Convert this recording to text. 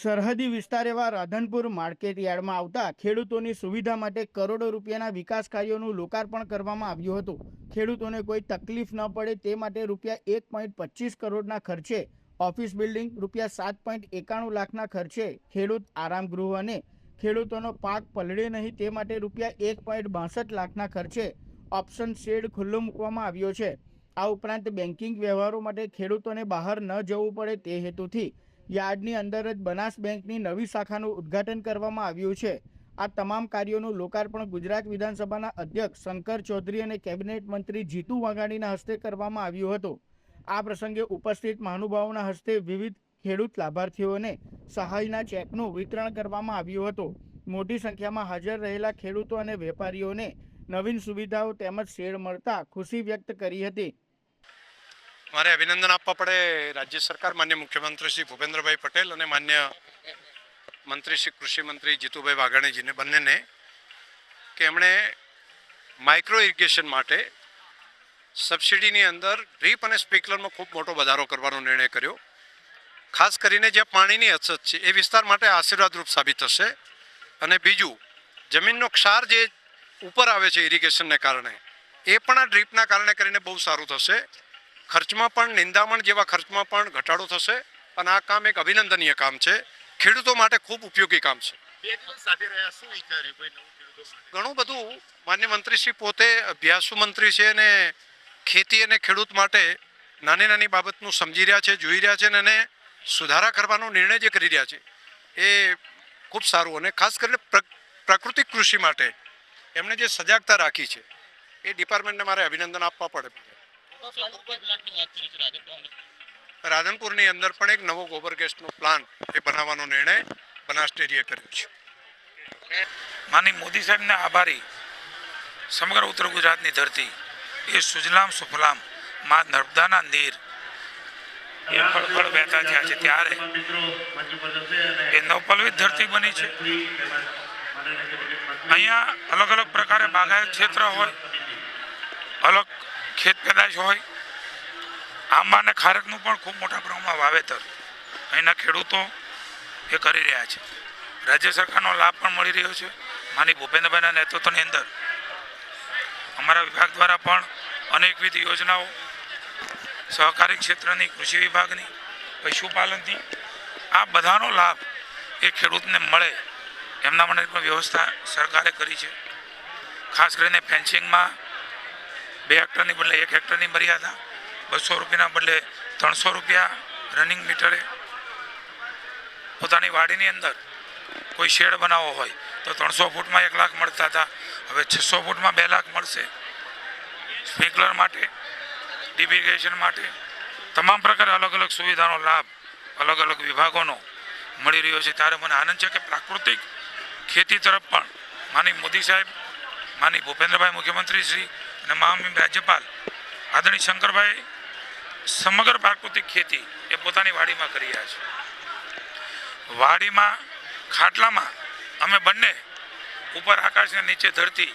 સરહદી વિસ્તાર એવા રાધનપુર માર્કેટ યાર્ડમાં આવતા ખેડૂતોની સુવિધા માટે કરોડો રૂપિયાના વિકાસ કાર્યોનું લોકાર્પણ કરવામાં આવ્યું હતું. ખેડૂતોને કોઈ તકલીફ ન પડે તે માટે ₹1.25 કરોડના ખર્ચે ઓફિસ બિલ્ડિંગ, ₹7.91 લાખના ખર્ચે ખેડૂત આરામ ગૃહ અને ખેડૂતોનો પાક પલળે નહીં તે માટે ₹1.62 લાખના ખર્ચે ઓપ્શન શેડ ખુલ્લો મૂકવામાં આવ્યો છે. આ ઉપરાંત બેન્કિંગ વ્યવહારો માટે ખેડૂતોને બહાર ન જવું પડે તે હેતુથી યાર્ડની અંદર જ બનાસ બેંકની નવી શાખાનું ઉદ્ઘાટન કરવામાં આવ્યું છે. આ તમામ કાર્યોનું લોકાર્પણ ગુજરાત વિધાનસભાના અધ્યક્ષ શંકર ચૌધરી અને કેબિનેટ મંત્રી જીતુ વાઘાણીના હસ્તે કરવામાં આવ્યું હતું. આ પ્રસંગે ઉપસ્થિત મહાનુભાવોના હસ્તે વિવિધ ખેડૂત લાભાર્થીઓને સહાયના ચેકનું વિતરણ કરવામાં આવ્યું હતું. મોટી સંખ્યામાં હાજર રહેલા ખેડૂતો અને વેપારીઓને નવીન સુવિધાઓ તેમજ શેડ મળતા ખુશી વ્યક્ત કરી હતી. મારે અભિનંદન આપવા પડે રાજ્ય સરકાર, માન્ય મુખ્યમંત્રી શ્રી ભૂપેન્દ્રભાઈ પટેલ અને માન્ય મંત્રી શ્રી કૃષિ મંત્રી જીતુભાઈ વાઘાણીજીને બંનેને કે એમણે માઇક્રો ઇરિગેશન માટે સબસિડીની અંદર ડ્રીપ અને સ્પ્રિંકલરમાં ખૂબ મોટો વધારો કરવાનો નિર્ણય કર્યો. ખાસ કરીને જ્યાં પાણીની અછત છે એ વિસ્તાર માટે આશીર્વાદરૂપ સાબિત થશે. અને બીજું, જમીનનો ક્ષાર જે ઉપર આવે છે ઇરિગેશનને કારણે એ પણ આ ડ્રીપના કારણે કરીને બહુ સારું થશે. ખર્ચમાં પણ, નિંદામણ જેવા ખર્ચમાં પણ ઘટાડો થશે અને આ કામ એક અભિનંદનીય કામ છે. ખેડૂતો માટે ખૂબ ઉપયોગી કામ છે. ઘણું બધું માન્ય મંત્રીશ્રી પોતે અભ્યાસુ મંત્રી છે અને ખેતી અને ખેડૂત માટે નાની નાની બાબતનું સમજી રહ્યા છે, જોઈ રહ્યા છે અને એને સુધારા કરવાનો નિર્ણય જે કરી રહ્યા છે એ ખૂબ સારું. અને ખાસ કરીને પ્રાકૃતિક કૃષિ માટે એમણે જે સજાગતા રાખી છે એ ડિપાર્ટમેન્ટને મારે અભિનંદન આપવા પડે. રાધનપુરની અંદર પણ એક નવો ગોબર ગેસનો પ્લાન્ટ એ બનાવવાનો નિર્ણય બનાસ ડેરીએ કર્યો છે. માની મોદી સાહેબને આભારી સમગ્ર ઉત્તર ગુજરાતની ધરતી એ સુજલામ સુફલામ માં નર્મદાના નીર એ ફળફળ વહેતા થયા છે ત્યારે એ નવપલ્લવિત ધરતી બની છે. અહીંયા અલગ અલગ પ્રકારે બાગાયત ક્ષેત્ર હોય, અલગ ખેત પેદાશ હોય, આંબા અને ખારકનું પણ ખૂબ મોટા પ્રમાણમાં વાવેતર અહીંના ખેડૂતો એ કરી રહ્યા છે. રાજ્ય સરકારનો લાભ પણ મળી રહ્યો છે. માની ભૂપેન્દ્રભાઈના નેતૃત્વની અંદર અમારા વિભાગ દ્વારા પણ અનેકવિધ યોજનાઓ સહકારી ક્ષેત્રની, કૃષિ વિભાગની, પશુપાલનની, આ બધાનો લાભ એ ખેડૂતને મળે એમના માટે પણ વ્યવસ્થા સરકારે કરી છે. ખાસ કરીને ફેન્સિંગમાં 2 હેક્ટરની બદલે 1 હેક્ટરની મર્યાદા, ₹200 બદલે ₹300 રનિંગ મીટરે. પોતાની વાડીની અંદર કોઈ શેડ બનાવવો હોય તો 300 ફૂટમાં 1 લાખ મળતા હતા, હવે 600 ફૂટમાં 2 લાખ મળશે. સ્પ્રિંકલર માટે, ડીપ ઇરિગેશન માટે તમામ પ્રકારે અલગ અલગ સુવિધાનો લાભ અલગ અલગ વિભાગોનો મળી રહ્યો છે. ત્યારે મને આનંદ છે કે પ્રાકૃતિક ખેતી તરફ પણ માની મોદી સાહેબ, માની ભૂપેન્દ્રભાઈ મુખ્યમંત્રી શ્રી અને મહામહિમ રાજ્યપાલ આદરણીય શંકરભાઈ સમગ્ર પ્રાકૃતિક ખેતી એ પોતાની વાડીમાં કરી રહ્યા છે. વાડીમાં, ખાટલામાં અમે બંને ઉપર આકાશ અને નીચે ધરતી